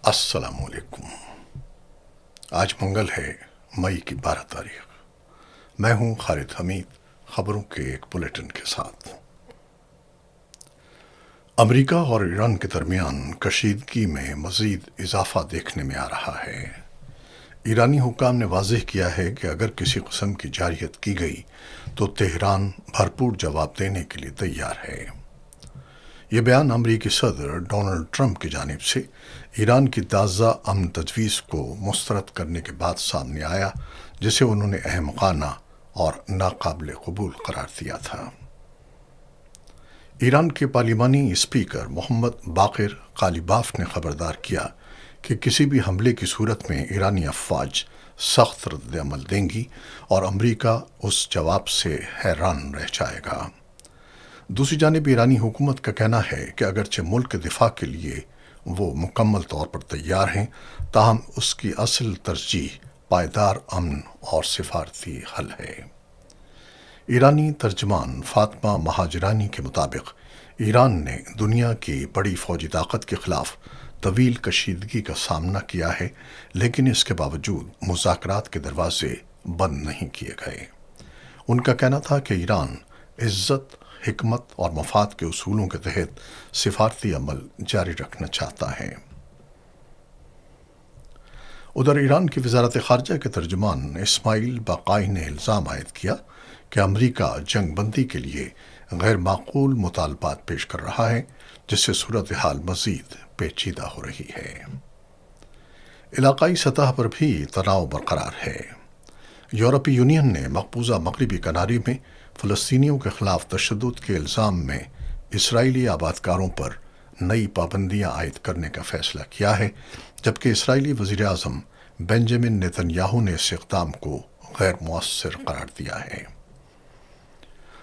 السلام علیکم۔ آج منگل ہے، مئی کی 12 تاریخ۔ میں ہوں خالد حمید، خبروں کے ایک بلیٹن کے ساتھ۔ امریکہ اور ایران کے درمیان کشیدگی میں مزید اضافہ دیکھنے میں آ رہا ہے۔ ایرانی حکام نے واضح کیا ہے کہ اگر کسی قسم کی جارحیت کی گئی تو تہران بھرپور جواب دینے کے لیے تیار ہے۔ یہ بیان امریکی صدر ڈونلڈ ٹرمپ کی جانب سے ایران کی تازہ امن تجویز کو مسترد کرنے کے بعد سامنے آیا، جسے انہوں نے احمقانہ اور ناقابل قبول قرار دیا تھا۔ ایران کے پارلیمانی اسپیکر محمد باقر قالیباف نے خبردار کیا کہ کسی بھی حملے کی صورت میں ایرانی افواج سخت رد عمل دیں گی اور امریکہ اس جواب سے حیران رہ جائے گا۔ دوسری جانب ایرانی حکومت کا کہنا ہے کہ اگرچہ ملک کے دفاع کے لیے وہ مکمل طور پر تیار ہیں، تاہم اس کی اصل ترجیح پائیدار امن اور سفارتی حل ہے۔ ایرانی ترجمان فاطمہ مہاجرانی کے مطابق ایران نے دنیا کی بڑی فوجی طاقت کے خلاف طویل کشیدگی کا سامنا کیا ہے، لیکن اس کے باوجود مذاکرات کے دروازے بند نہیں کیے گئے۔ ان کا کہنا تھا کہ ایران عزت، حکمت اور مفاد کے اصولوں کے تحت سفارتی عمل جاری رکھنا چاہتا ہے۔ ادھر ایران کی وزارت خارجہ کے ترجمان اسماعیل باقائی نے الزام عائد کیا کہ امریکہ جنگ بندی کے لیے غیر معقول مطالبات پیش کر رہا ہے، جس سے صورتحال مزید پیچیدہ ہو رہی ہے۔ علاقائی سطح پر بھی تناؤ برقرار ہے۔ یورپی یونین نے مقبوضہ مغربی کناری میں فلسطینیوں کے خلاف تشدد کے الزام میں اسرائیلی آبادکاروں پر نئی پابندیاں عائد کرنے کا فیصلہ کیا ہے، جبکہ اسرائیلی وزیر اعظم بنجامن نیتن یاہو نے اس اقدام کو غیر مؤثر قرار دیا ہے۔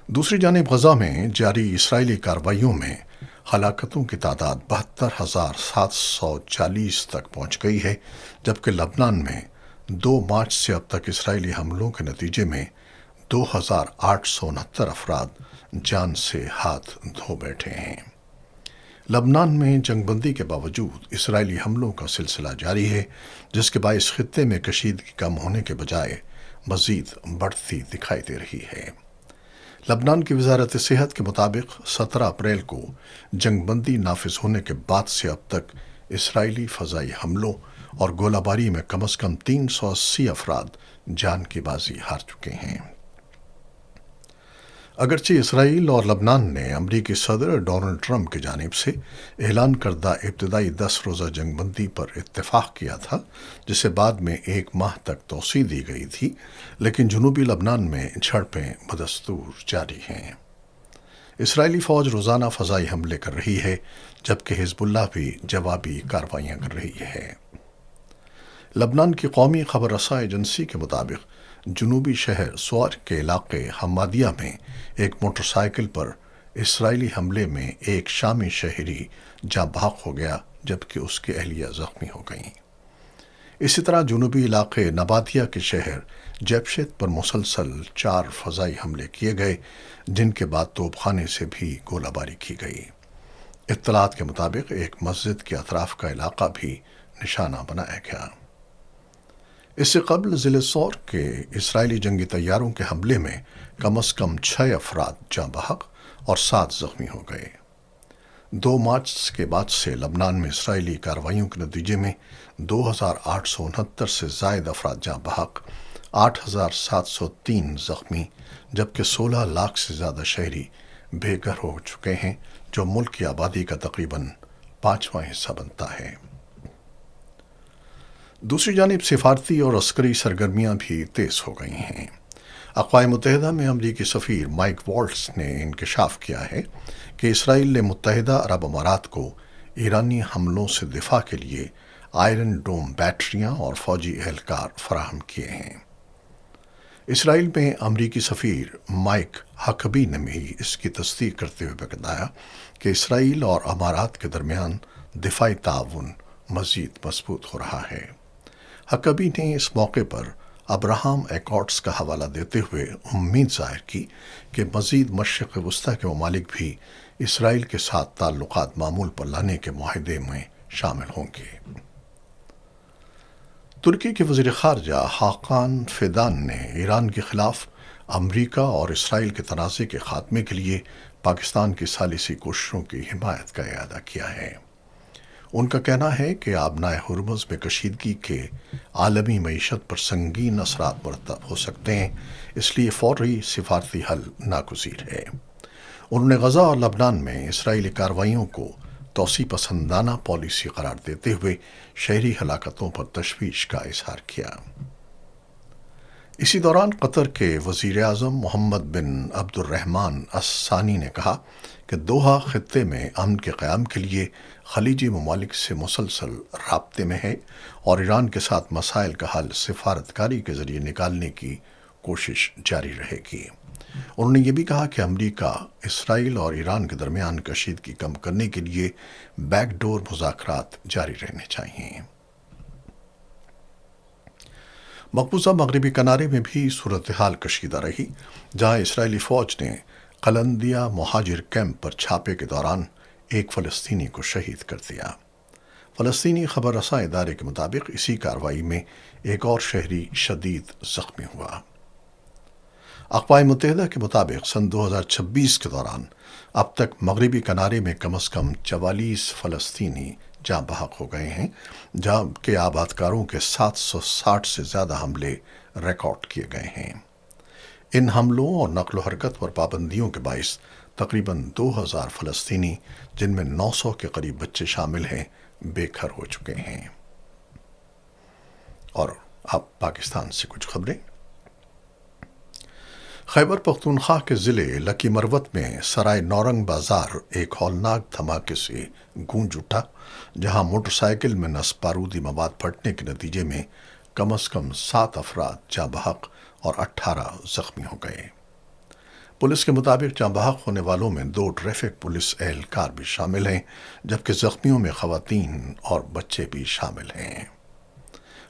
دوسری جانب غزہ میں جاری اسرائیلی کارروائیوں میں ہلاکتوں کی تعداد 72,740 تک پہنچ گئی ہے، جبکہ لبنان میں 2 مارچ سے اب تک اسرائیلی حملوں کے نتیجے میں 2,869 افراد جان سے ہاتھ دھو بیٹھے ہیں۔ لبنان میں جنگ بندی کے باوجود اسرائیلی حملوں کا سلسلہ جاری ہے، جس کے باعث خطے میں کشیدگی کم ہونے کے بجائے مزید بڑھتی دکھائی دے رہی ہے۔ لبنان کی وزارت صحت کے مطابق 17 اپریل کو جنگ بندی نافذ ہونے کے بعد سے اب تک اسرائیلی فضائی حملوں اور گولہ باری میں کم از کم 380 افراد جان کی بازی ہار چکے ہیں۔ اگرچہ اسرائیل اور لبنان نے امریکی صدر ڈونلڈ ٹرمپ کی جانب سے اعلان کردہ ابتدائی 10 روزہ جنگ بندی پر اتفاق کیا تھا، جسے بعد میں 1 ماہ تک توسیع دی گئی تھی، لیکن جنوبی لبنان میں جھڑپیں بدستور جاری ہیں۔ اسرائیلی فوج روزانہ فضائی حملے کر رہی ہے، جبکہ حزب اللہ بھی جوابی کارروائیاں کر رہی ہے۔ لبنان کی قومی خبر رساں ایجنسی کے مطابق جنوبی شہر سوار کے علاقے حمادیہ میں ایک موٹر سائیکل پر اسرائیلی حملے میں ایک شامی شہری جاں بحق ہو گیا، جبکہ اس کی اہلیہ زخمی ہو گئیں۔ اسی طرح جنوبی علاقے نباتیہ کے شہر جیبشت پر مسلسل 4 فضائی حملے کیے گئے، جن کے بعد توپ خانے سے بھی گولہ باری کی گئی۔ اطلاعات کے مطابق ایک مسجد کے اطراف کا علاقہ بھی نشانہ بنایا گیا۔ اس سے قبل ضلع سور کے اسرائیلی جنگی طیاروں کے حملے میں کم از کم 6 افراد جاں بحق اور 7 زخمی ہو گئے۔ 2 مارچ کے بعد سے لبنان میں اسرائیلی کارروائیوں کے نتیجے میں 2,869 سے زائد افراد جاں بحق، 8,703 زخمی، جبکہ 16 لاکھ سے زیادہ شہری بے گھر ہو چکے ہیں، جو ملک کی آبادی کا تقریباً 5واں حصہ بنتا ہے۔ دوسری جانب سفارتی اور عسکری سرگرمیاں بھی تیز ہو گئی ہیں۔ اقوام متحدہ میں امریکی سفیر مائک والٹز نے انکشاف کیا ہے کہ اسرائیل نے متحدہ عرب امارات کو ایرانی حملوں سے دفاع کے لیے آئرن ڈوم بیٹریاں اور فوجی اہلکار فراہم کیے ہیں۔ اسرائیل میں امریکی سفیر مائک ہکبی نے بھی اس کی تصدیق کرتے ہوئے بتایا کہ اسرائیل اور امارات کے درمیان دفاعی تعاون مزید مضبوط ہو رہا ہے۔ ہکبی نے اس موقع پر ابراہم ایکارڈز کا حوالہ دیتے ہوئے امید ظاہر کی کہ مزید مشرق وسطیٰ کے ممالک بھی اسرائیل کے ساتھ تعلقات معمول پر لانے کے معاہدے میں شامل ہوں گے۔ ترکی کے وزیر خارجہ حاقان فیدان نے ایران کے خلاف امریکہ اور اسرائیل کے تنازع کے خاتمے کے لیے پاکستان کی ثالثی کوششوں کی حمایت کا اعادہ کیا ہے۔ ان کا کہنا ہے کہ آبنائے ہرمز میں کشیدگی کے عالمی معیشت پر سنگین اثرات مرتب ہو سکتے ہیں، اس لیے فوری سفارتی حل ناگزیر ہے۔ انہوں نے غزہ اور لبنان میں اسرائیلی کارروائیوں کو توسیع پسندانہ پالیسی قرار دیتے ہوئے شہری ہلاکتوں پر تشویش کا اظہار کیا۔ اسی دوران قطر کے وزیر اعظم محمد بن عبد الرحمن الثانی نے کہا کہ دوحہ خطے میں امن کے قیام کے لیے خلیجی ممالک سے مسلسل رابطے میں ہے اور ایران کے ساتھ مسائل کا حل سفارتکاری کے ذریعے نکالنے کی کوشش جاری رہے گی۔ انہوں نے یہ بھی کہا کہ امریکہ، اسرائیل اور ایران کے درمیان کشیدگی کم کرنے کے لیے بیک ڈور مذاکرات جاری رہنے چاہئیں۔ مقبوضہ مغربی کنارے میں بھی صورتحال کشیدہ رہی، جہاں اسرائیلی فوج نے قلندیہ مہاجر کیمپ پر چھاپے کے دوران ایک فلسطینی کو شہید کر دیا۔ فلسطینی خبر رساں ادارے کے مطابق اسی کارروائی میں ایک اور شہری شدید زخمی ہوا۔ اقوام متحدہ کے مطابق سن 2026 کے دوران اب تک مغربی کنارے میں کم از کم 44 فلسطینی جاں بحق ہو گئے ہیں، جبکہ آبادکاروں کے 760 سے زیادہ حملے ریکارڈ کیے گئے ہیں۔ ان حملوں اور نقل و حرکت پر پابندیوں کے باعث تقریباً 2000 فلسطینی، جن میں 900 کے قریب بچے شامل ہیں، بے گھر ہو چکے ہیں۔ اور اب پاکستان سے کچھ خبریں۔ خیبر پختونخوا کے ضلع لکی مروت میں سرائے نورنگ بازار ایک ہولناک دھماکے سے گونج اٹھا، جہاں موٹر سائیکل میں نصب بارودی مواد پھٹنے کے نتیجے میں کم از کم 7 افراد جاں بحق اور 18 زخمی ہو گئے۔ پولیس کے مطابق جاں بحق ہونے والوں میں 2 ٹریفک پولیس اہلکار بھی شامل ہیں، جبکہ زخمیوں میں خواتین اور بچے بھی شامل ہیں۔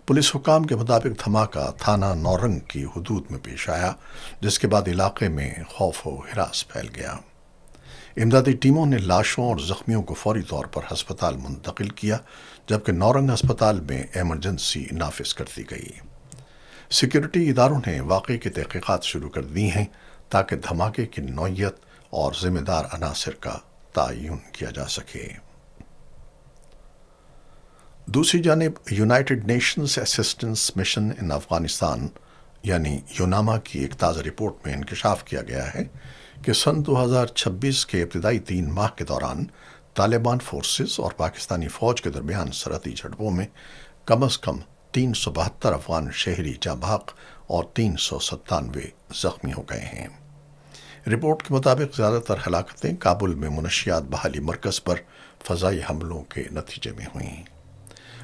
پولیس حکام کے مطابق دھماکہ تھانہ نورنگ کی حدود میں پیش آیا، جس کے بعد علاقے میں خوف و ہراس پھیل گیا۔ امدادی ٹیموں نے لاشوں اور زخمیوں کو فوری طور پر ہسپتال منتقل کیا، جبکہ نورنگ ہسپتال میں ایمرجنسی نافذ کر دی گئی۔ سیکورٹی اداروں نے واقعے کی تحقیقات شروع کر دی ہیں تاکہ دھماکے کی نوعیت اور ذمہ دار عناصر کا تعین کیا جا سکے۔ دوسری جانب یونائیٹڈ نیشنز اسسٹنس مشن ان افغانستان یعنی یوناما کی ایک تازہ رپورٹ میں انکشاف کیا گیا ہے کہ سن 2026 کے ابتدائی 3 ماہ کے دوران طالبان فورسز اور پاکستانی فوج کے درمیان سرحدی جھڑپوں میں کم از کم 372 افغان شہری جاں بحق اور 397 زخمی ہو گئے ہیں۔ رپورٹ کے مطابق زیادہ تر ہلاکتیں کابل میں منشیات بحالی مرکز پر فضائی حملوں کے نتیجے میں ہوئیں۔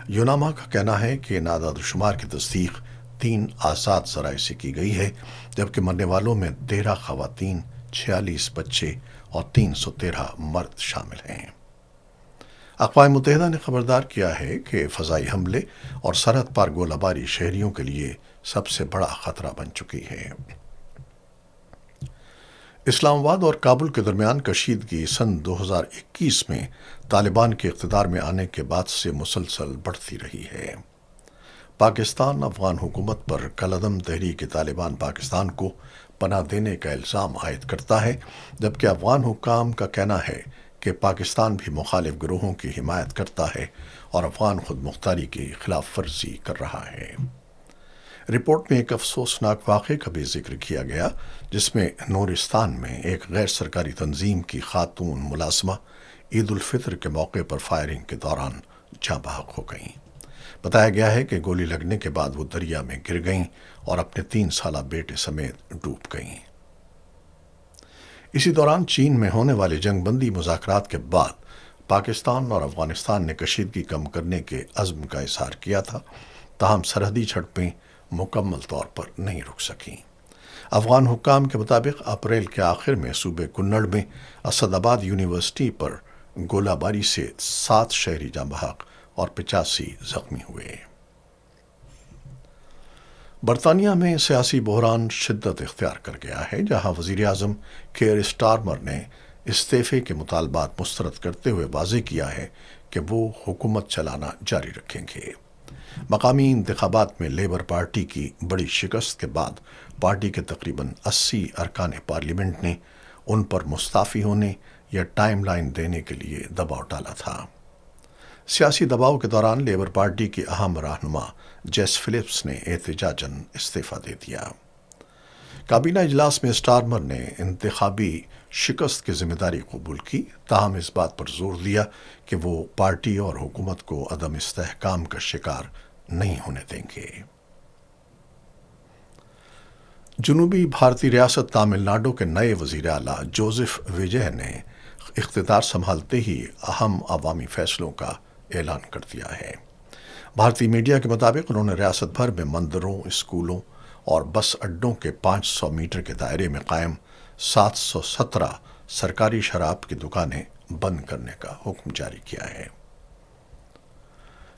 یوناما کا کہنا ہے کہ ان اعداد و شمار کی تصدیق 3 آزاد ذرائع سے کی گئی ہے، جبکہ مرنے والوں میں 13 خواتین، 46 بچے اور 313 مرد شامل ہیں۔ اقوام متحدہ نے خبردار کیا ہے کہ فضائی حملے اور سرحد پار گولہ باری شہریوں کے لیے سب سے بڑا خطرہ بن چکی ہے۔ اسلام آباد اور کابل کے درمیان کشیدگی سن 2021 میں طالبان کے اقتدار میں آنے کے بعد سے مسلسل بڑھتی رہی ہے۔ پاکستان افغان حکومت پر کالعدم تحریک طالبان پاکستان کو پناہ دینے کا الزام عائد کرتا ہے، جبکہ افغان حکام کا کہنا ہے کہ پاکستان بھی مخالف گروہوں کی حمایت کرتا ہے اور افغان خود مختاری کی خلاف ورزی کر رہا ہے۔ رپورٹ میں ایک افسوسناک واقعے کا بھی ذکر کیا گیا، جس میں نورستان میں ایک غیر سرکاری تنظیم کی خاتون ملازمہ عید الفطر کے موقع پر فائرنگ کے دوران جاں بحق ہو گئیں۔ بتایا گیا ہے کہ گولی لگنے کے بعد وہ دریا میں گر گئیں اور اپنے 3 سالہ بیٹے سمیت ڈوب گئیں۔ اسی دوران چین میں ہونے والے جنگ بندی مذاکرات کے بعد پاکستان اور افغانستان نے کشیدگی کم کرنے کے عزم کا اظہار کیا تھا، تاہم سرحدی جھڑپیں مکمل طور پر نہیں رک سکیں۔ افغان حکام کے مطابق اپریل کے آخر میں صوبے کنڑ میں اسد آباد یونیورسٹی پر گولہ باری سے 7 شہری جاں بحق اور 85 زخمی ہوئے۔ برطانیہ میں سیاسی بحران شدت اختیار کر گیا ہے، جہاں وزیر اعظم کیئر سٹارمر نے استعفے کے مطالبات مسترد کرتے ہوئے واضح کیا ہے کہ وہ حکومت چلانا جاری رکھیں گے۔ مقامی انتخابات میں لیبر پارٹی کی بڑی شکست کے بعد پارٹی کے تقریباً 80 ارکان پارلیمنٹ نے ان پر مستعفی ہونے یا ٹائم لائن دینے کے لیے دباؤ ڈالا تھا۔ سیاسی دباؤ کے دوران لیبر پارٹی کی اہم رہنما جیس فلپس نے احتجاجاً استعفیٰ دے دیا۔ کابینہ اجلاس میں اسٹارمر نے انتخابی شکست کی ذمہ داری قبول کی، تاہم اس بات پر زور دیا کہ وہ پارٹی اور حکومت کو عدم استحکام کا شکار نہیں ہونے دیں گے۔ جنوبی بھارتی ریاست تامل ناڈو کے نئے وزیر اعلیٰ جوزف وجے نے اقتدار سنبھالتے ہی اہم عوامی فیصلوں کا اعلان کر دیا ہے۔ بھارتی میڈیا کے مطابق انہوں نے ریاست بھر میں مندروں، اسکولوں اور بس اڈوں کے 500 میٹر کے دائرے میں قائم 717 سرکاری شراب کی دکانیں بند کرنے کا حکم جاری کیا ہے۔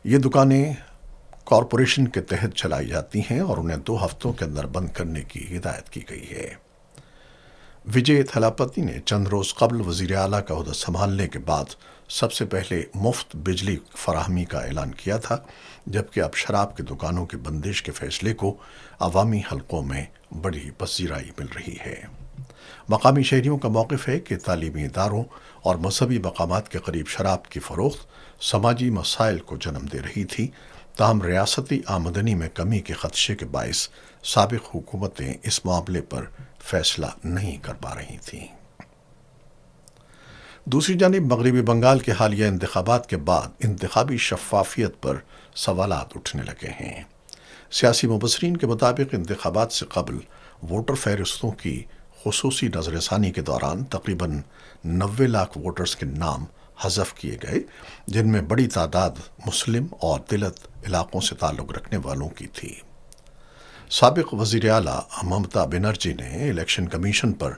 یہ دکانیں کارپوریشن کے تحت چلائی جاتی ہیں اور انہیں 2 ہفتوں کے اندر بند کرنے کی ہدایت کی گئی ہے۔ وجے تھلاپتی نے چند روز قبل وزیر اعلیٰ کا عہدہ سنبھالنے کے بعد سب سے پہلے مفت بجلی فراہمی کا اعلان کیا تھا، جبکہ اب شراب کی دکانوں کی بندش کے فیصلے کو عوامی حلقوں میں بڑی پذیرائی مل رہی ہے۔ مقامی شہریوں کا موقف ہے کہ تعلیمی اداروں اور مذہبی مقامات کے قریب شراب کی فروخت سماجی مسائل کو جنم دے رہی تھی، تاہم ریاستی آمدنی میں کمی کے خدشے کے باعث سابق حکومتیں اس معاملے پر فیصلہ نہیں کر پا رہی تھیں۔ دوسری جانب مغربی بنگال کے حالیہ انتخابات کے بعد انتخابی شفافیت پر سوالات اٹھنے لگے ہیں۔ سیاسی مبصرین کے مطابق انتخابات سے قبل ووٹر فہرستوں کی خصوصی نظر ثانی کے دوران تقریباً 90 لاکھ ووٹرز کے نام حذف کیے گئے، جن میں بڑی تعداد مسلم اور دلت علاقوں سے تعلق رکھنے والوں کی تھی۔ سابق وزیر اعلیٰ ممتا بنرجی نے الیکشن کمیشن پر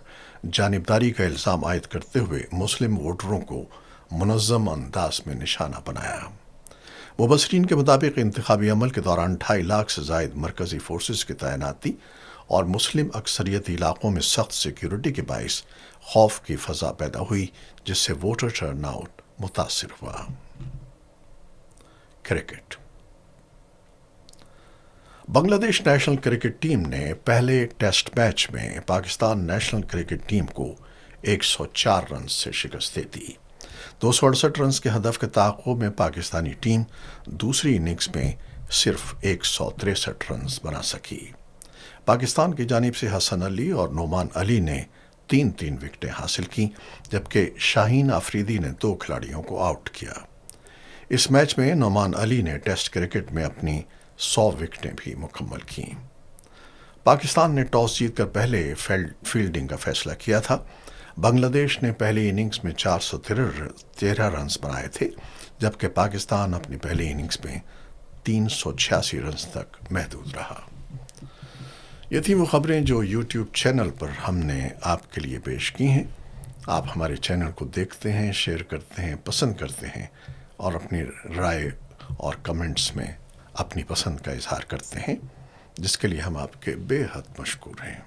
جانبداری کا الزام عائد کرتے ہوئے مسلم ووٹروں کو منظم انداز میں نشانہ بنایا۔ مبصرین کے مطابق انتخابی عمل کے دوران 2.5 لاکھ سے زائد مرکزی فورسز کی تعیناتی اور مسلم اکثریتی علاقوں میں سخت سیکیورٹی کے باعث خوف کی فضا پیدا ہوئی، جس سے ووٹر ٹرن آؤٹ متاثر ہوا۔ کرکٹ۔ بنگلہ دیش نیشنل کرکٹ ٹیم نے پہلے ٹیسٹ میچ میں پاکستان نیشنل کرکٹ ٹیم کو 104 رنز سے شکست دے دی۔ 268 رنز کے ہدف کے تعاقب میں پاکستانی ٹیم دوسری اننگز میں صرف 163 رنز بنا سکی۔ پاکستان کی جانب سے حسن علی اور نعمان علی نے 3 وکٹیں حاصل کیں، جبکہ شاہین آفریدی نے 2 کھلاڑیوں کو آؤٹ کیا۔ اس میچ میں نعمان علی نے ٹیسٹ کرکٹ میں اپنی 100 وکٹیں بھی مکمل کیں۔ پاکستان نے ٹاس جیت کر پہلے فیلڈنگ کا فیصلہ کیا تھا۔ بنگلہ دیش نے پہلی اننگز میں 413 رنز بنائے تھے، جبکہ پاکستان اپنی پہلی اننگز میں 386 رنز تک محدود رہا۔ یہ تھیں وہ خبریں جو یوٹیوب چینل پر ہم نے آپ کے لیے پیش کی ہیں۔ آپ ہمارے چینل کو دیکھتے ہیں، شیئر کرتے ہیں، پسند کرتے ہیں اور اپنی رائے اور کمنٹس میں اپنی پسند کا اظہار کرتے ہیں، جس کے لیے ہم آپ کے بے حد مشکور ہیں۔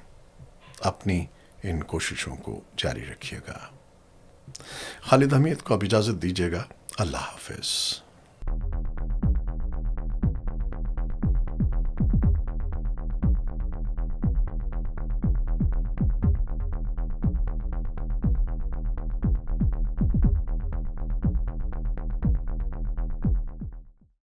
اپنی ان کوششوں کو جاری رکھیے گا۔ خالد حمید کو اب اجازت دیجیے گا۔ اللہ حافظ۔